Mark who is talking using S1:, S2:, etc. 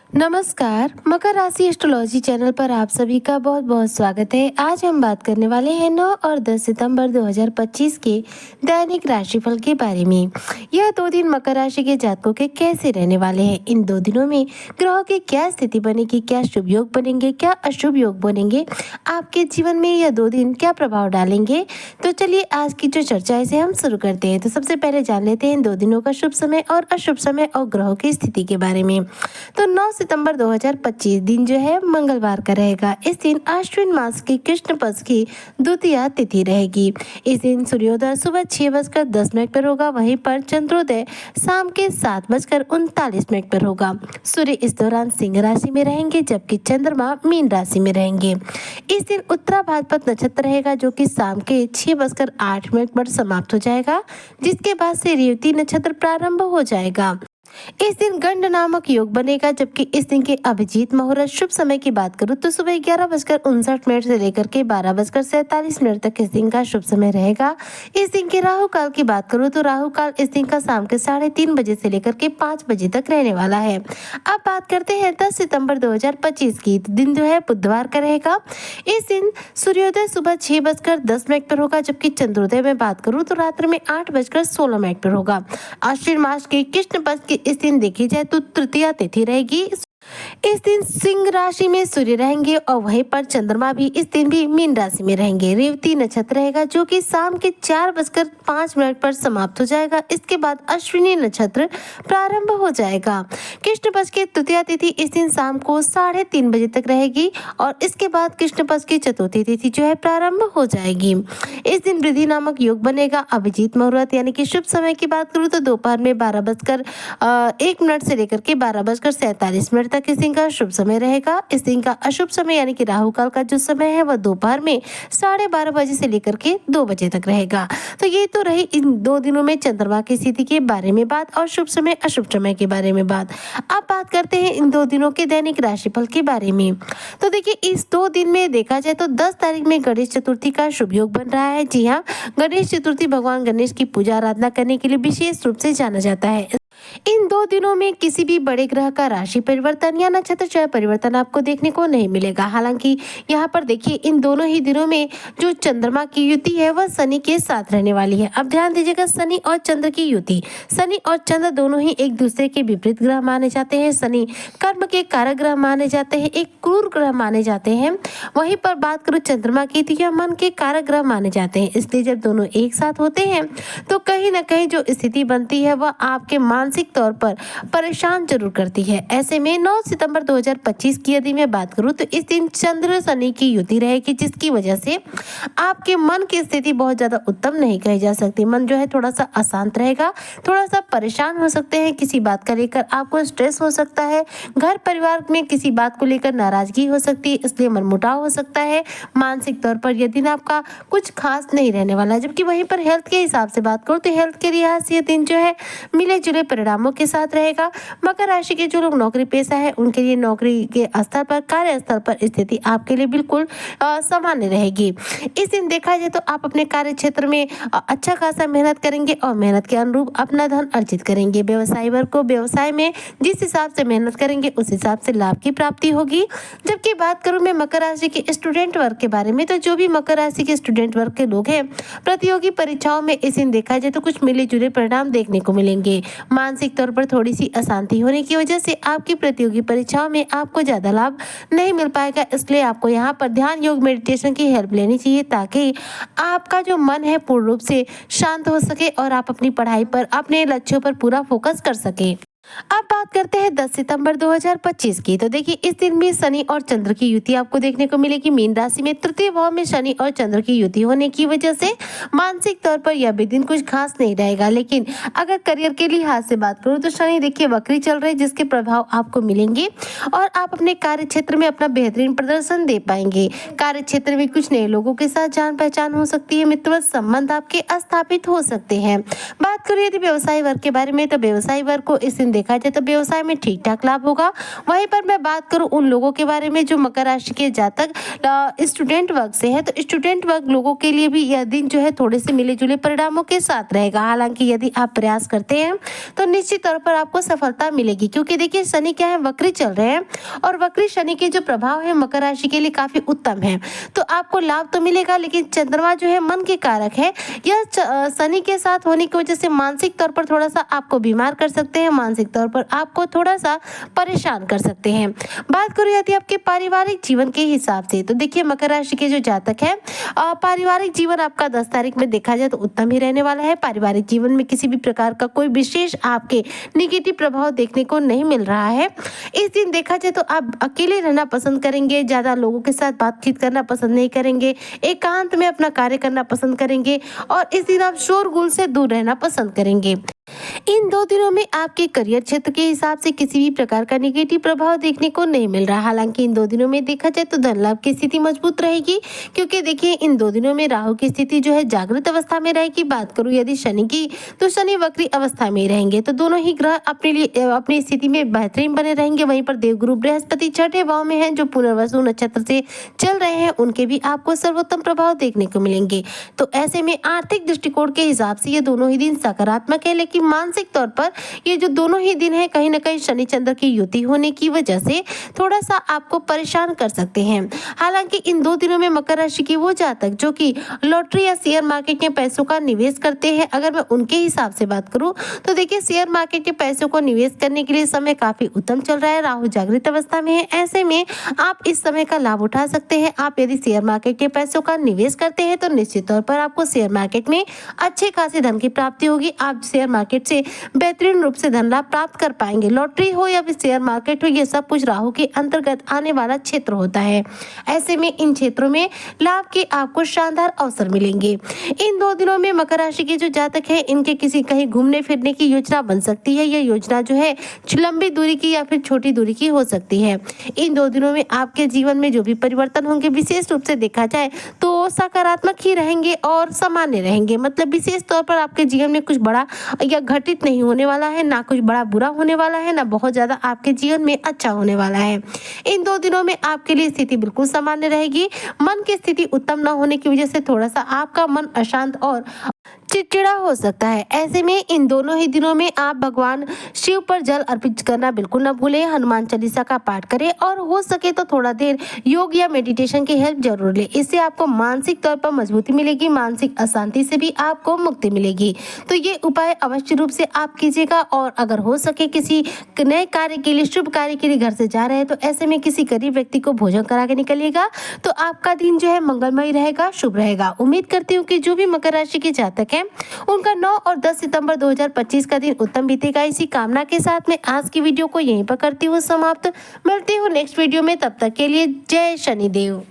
S1: नमस्कार, मकर राशि astrology channel पर आप सभी का बहुत बहुत स्वागत है। आज हम बात करने वाले हैं 9 और 10 सितंबर 2025 के दैनिक राशिफल के बारे में। यह 2 दिन मकर राशि के जातकों के कैसे रहने वाले हैं। इन 2 दिनों में ग्रहों की क्या स्थिति बनेगी, क्या शुभ योग बनेंगे, क्या अशुभ योग बनेंगे, आपके जीवन में यह 2 दिन क्या प्रभाव डालेंगे। तो चलिए आज की जो चर्चा है इसे हम शुरू करते हैं। तो सबसे पहले जान लेते हैं इन 2 दिनों का शुभ समय और अशुभ समय और ग्रहों की स्थिति के बारे में। तो 9 सितंबर 2025 दिन जो है मंगलवार का रहेगा। इस दिन अश्विन मास की कृष्ण पक्ष की द्वितीया तिथि रहेगी। इस दिन सूर्योदय सुबह 6:10 पर होगा, वहीं पर चंद्रोदय शाम के 7:39 पर होगा। सूर्य इस दौरान सिंह राशि में रहेंगे जबकि चंद्रमा मीन राशि में रहेंगे। इस दिन उत्तरा भाद्रपद नक्षत्र रहेगा जो कि शाम के 6:08 पर समाप्त हो जाएगा, जिसके बाद से रेवती नक्षत्र प्रारंभ हो जाएगा। इस दिन गंड नामक योग बनेगा, जबकि इस दिन के अभिजीत मुहूर्त शुभ समय की बात करूं तो सुबह 11:59 से लेकर के 12:47 तक इस दिन का शुभ समय रहेगा। इस दिन के राहु काल की बात करूं तो राहु काल इस दिन का शाम के 3:30 बजे से लेकर के 5 बजे तक रहने वाला है। अब बात करते हैं 10 सितंबर 2025 की। दिन जो है बुधवार का रहेगा। इस दिन सूर्योदय सुबह 6:10 पर होगा, जबकि चंद्रोदय में बात करूं तो रात्रि में 8:16 पर होगा। आश्विन मास के कृष्ण पक्ष की इस दिन देखी जाए तो तृतीया तिथि रहेगी। इस दिन सिंह राशि में सूर्य रहेंगे और वहीं पर चंद्रमा भी इस दिन भी मीन राशि में रहेंगे। रेवती नक्षत्र रहेगा जो कि शाम के 4:05 पर समाप्त हो जाएगा। इसके बाद अश्विनी नक्षत्र प्रारंभ हो जाएगा। कृष्ण पक्ष की तृतीया तिथि इस दिन शाम को 3:30 बजे तक रहेगी और इसके बाद कृष्ण पक्ष की चतुर्थी तिथि जो है प्रारंभ हो जाएगी। इस दिन वृद्धि नामक योग बनेगा। अभिजीत मुहूर्त यानी कि शुभ समय की बात करूँ तो दोपहर में 12:01 से लेकर के 12:47 तक इस दिन का शुभ समय रहेगा। इस दिन का अशुभ समय यानी कि राहु काल का जो समय है वह दोपहर में 12:30 बजे से लेकर के 2 बजे तक रहेगा। तो ये तो रही इन 2 दिनों में चंद्रमा की स्थिति के बारे में बात और शुभ समय अशुभ समय के बारे में बात। अब बात करते हैं इन 2 दिनों के दैनिक राशिफल के बारे में। तो देखिए इस 2 दिन में देखा जाए तो 10 तारीख में गणेश चतुर्थी का शुभ योग बन रहा है। जी हाँ, गणेश चतुर्थी भगवान गणेश की पूजा आराधना करने के लिए विशेष रूप से जाना जाता है। इन 2 दिनों में किसी भी बड़े ग्रह का राशि परिवर्तन या नक्षत्र चय परिवर्तन आपको देखने को नहीं मिलेगा। हालांकि यहाँ पर देखिए इन दोनों ही दिनों में जो चंद्रमा की युति है वह शनि के साथ रहने वाली है। अब ध्यान दीजिएगा, शनि और चंद्र की युति, शनि और चंद्र दोनों ही एक दूसरे के विपरीत ग्रह माने जाते हैं। शनि कर्म के कारक ग्रह माने जाते हैं, एक क्रूर ग्रह माने जाते हैं। वहीं पर बात करूँ चंद्रमा की तो यह मन के कारक ग्रह माने जाते हैं। इसलिए जब दोनों एक साथ होते हैं तो कहीं ना कहीं जो स्थिति बनती है वह आपके मानसिक तौर पर परेशान जरूर करती है। ऐसे में 9 सितंबर 2025 की यदि मैं बात करूं तो इस दिन चंद्र शनि की युति रहेगी, जिसकी वजह से आपके मन की स्थिति बहुत ज्यादा उत्तम नहीं कही जा सकती। मन जो है थोड़ा सा अशांत रहेगा, थोड़ा सा परेशान हो सकते हैं, किसी बात का लेकर आपको स्ट्रेस हो सकता है, घर परिवार में किसी बात को लेकर नाराजगी हो सकती है, इसलिए मनमुटाव हो सकता है। मानसिक तौर पर यह दिन आपका कुछ खास नहीं रहने वाला है। जबकि वहीं पर हेल्थ के हिसाब से बात करूं तो हेल्थ के लिहाज से यह दिन जो है मिले जुले परिणामों के साथ रहेगा। मकर राशि के जो लोग नौकरी पेशा है उनके लिए नौकरी के स्तर पर, कार्य स्तर पर स्थिति आपके लिए बिल्कुल सामान्य रहेगी। इस दिन देखा जाए तो आप अपने कार्य क्षेत्र में अच्छा खासा मेहनत करेंगे और मेहनत के अनुरूप अपना धन अर्जित करेंगे। व्यवसायी वर्ग को व्यवसाय में जिस हिसाब से मेहनत करेंगे उस हिसाब से लाभ की प्राप्ति होगी। जबकि बात करूं मैं मकर राशि के स्टूडेंट वर्ग के बारे में, तो जो भी मकर राशि के स्टूडेंट वर्ग के लोग हैं प्रतियोगी परीक्षाओं में इस दिन देखा जाए तो कुछ मिले जुले परिणाम देखने को मिलेंगे। मानसिक तौर पर थोड़ी सी अशांति होने की वजह से आपकी प्रतियोगी परीक्षाओं में आपको ज्यादा लाभ नहीं मिल पाएगा। इसलिए आपको यहाँ पर ध्यान योग मेडिटेशन की हेल्प लेनी चाहिए ताकि आपका जो मन है पूर्ण रूप से शांत हो सके और आप अपनी पढ़ाई पर, अपने लक्ष्यों पर पूरा फोकस कर सके। अब बात करते हैं 10 सितंबर 2025 की। तो देखिए इस दिन भी शनि और चंद्र की युति आपको देखने को मिलेगी। मीन राशि में तृतीय भाव में शनि और चंद्र की युति होने की वजह से मानसिक तौर पर यह भी दिन कुछ खास नहीं रहेगा। लेकिन अगर करियर के लिहाज से बात करूं तो शनि देखिए वक्री चल रहे, जिसके प्रभाव आपको मिलेंगे और आप अपने कार्य क्षेत्र में अपना बेहतरीन प्रदर्शन दे पाएंगे। कार्य क्षेत्र में कुछ नए लोगों के साथ जान पहचान हो सकती है, मित्रवत संबंध आपके स्थापित हो सकते हैं। बात करें यदि व्यवसाय वर्ग के बारे में, तो व्यवसाय वर्ग को इस दिन देखा जाए तो व्यवसाय में ठीक ठाक लाभ होगा। वहीं पर मैं बात करूं उन लोगों के बारे में जो मकर राशि के जातक स्टूडेंट वर्ग से है, तो स्टूडेंट वर्ग लोगों के लिए भी यह दिन जो है थोड़े से मिले जुले परिणामों के साथ रहेगा। हालांकि यदि आप प्रयास करते हैं तो निश्चित तौर पर आपको सफलता मिलेगी, क्योंकि देखिए शनि क्या है, वक्री चल रहे हैं और वक्री शनि के जो प्रभाव है मकर राशि के लिए काफी उत्तम है। तो आपको लाभ तो मिलेगा, लेकिन चंद्रमा जो है मन के कारक है, यह शनि के साथ होने की वजह से मानसिक तौर पर थोड़ा सा आपको बीमार कर सकते हैं, मानसिक तौर पर आपको थोड़ा सा परेशान कर सकते हैं। बात करूं यदि आपके पारिवारिक जीवन के हिसाब से, तो देखिए मकर राशि के जो जातक है, पारिवारिक जीवन आपका 10 तारीख में देखा जाए तो उत्तम ही रहने वाला है। पारिवारिक जीवन में किसी भी प्रकार का कोई विशेष आपके निगेटिव प्रभाव देखने को नहीं मिल रहा है। इस दिन देखा जाए तो आप अकेले रहना पसंद करेंगे, ज्यादा लोगों के साथ बातचीत करना पसंद नहीं करेंगे, एकांत में अपना कार्य करना पसंद करेंगे और इस दिन आप शोरगुल से दूर रहना पसंद करेंगे। इन 2 दिनों में आपके करियर क्षेत्र के हिसाब से किसी भी प्रकार का नेगेटिव प्रभाव देखने को नहीं मिल रहा। हालांकि इन 2 दिनों में देखा जाए तो धन लाभ की स्थिति मजबूत रहेगी, क्योंकि देखिए इन 2 दिनों में राहु की स्थिति जो है जागृत अवस्था में रहेगी। बात करूं यदि शनि की, तो शनि वक्री अवस्था में रहेंगे, तो दोनों ही ग्रह अपने लिए अपनी स्थिति में बेहतरीन बने रहेंगे। वहीं पर देवगुरु बृहस्पति छठे भाव में है, जो पुनर्वसु नक्षत्र से चल रहे हैं, उनके भी आपको सर्वोत्तम प्रभाव देखने को मिलेंगे। तो ऐसे में आर्थिक दृष्टिकोण के हिसाब से ये दोनों ही दिन सकारात्मक है, लेकिन मानसिक तौर पर ये जो दोनों ही दिन है कहीं ना कहीं शनि चंद्र की युति होने की वजह से थोड़ा सा आपको परेशान कर सकते हैं। हालांकि इन 2 दिनों में मकर राशि की वो जातक जो कि लॉटरी या शेयर मार्केट में पैसों का निवेश करते हैं, अगर मैं उनके हिसाब से बात करूं तो देखिए शेयर मार्केट के पैसों को निवेश करने के लिए समय काफी उत्तम चल रहा है। राहु जागृत अवस्था में है, ऐसे में आप इस समय का लाभ उठा सकते हैं। आप यदि शेयर मार्केट के पैसों का निवेश करते हैं तो निश्चित तौर पर आपको शेयर मार्केट में अच्छे खासे धन की प्राप्ति होगी। आप शेयर मार्केट से बेहतरीन रूप से धन लाभ प्राप्त कर पाएंगे। लॉटरी हो या फिर शेयर मार्केट हो, ये सब कुछ राहु के अंतर्गत आने वाला क्षेत्र होता है। ऐसे में इन क्षेत्रों में लाभ के आपको शानदार अवसर मिलेंगे। इन 2 दिनों में मकर राशि के जो जातक है, इनके किसी कहीं घूमने फिरने की योजना बन सकती है। यह योजना जो है लंबी दूरी की या फिर छोटी दूरी की हो सकती है। इन 2 दिनों में आपके जीवन में जो भी परिवर्तन होंगे, विशेष रूप से देखा जाए तो सकारात्मक ही रहेंगे और सामान्य रहेंगे। मतलब विशेष तौर पर आपके जीवन में कुछ बड़ा या घटित नहीं होने वाला है, ना कुछ बड़ा बुरा होने वाला है, ना बहुत ज्यादा आपके जीवन में अच्छा होने वाला है। इन 2 दिनों में आपके लिए स्थिति बिल्कुल सामान्य रहेगी। मन की स्थिति उत्तम न होने की वजह से थोड़ा सा आपका मन अशांत और चिड़चिड़ा हो सकता है। ऐसे में इन दोनों ही दिनों में आप भगवान शिव पर जल अर्पित करना बिल्कुल न भूलें। हनुमान चालीसा का पाठ करें और हो सके तो थोड़ा देर योग या मेडिटेशन की हेल्प जरूर लें। इससे आपको मानसिक तौर पर मजबूती मिलेगी, मानसिक अशांति से भी आपको मुक्ति मिलेगी। तो ये उपाय अवश्य रूप से आप कीजिएगा। और अगर हो सके किसी नए कार्य के लिए, शुभ कार्य के लिए घर से जा रहे हैं, तो ऐसे में किसी गरीब व्यक्ति को भोजन करा के निकलिएगा, तो आपका दिन जो है मंगलमय रहेगा, शुभ रहेगा। उम्मीद करती हूँ कि जो भी मकर राशि के जातक है उनका 9 और 10 सितंबर 2025 का दिन उत्तम बीतेगा। इसी कामना के साथ मैं आज की वीडियो को यहीं पर करती हूँ समाप्त। मिलती हूँ नेक्स्ट वीडियो में, तब तक के लिए जय शनिदेव।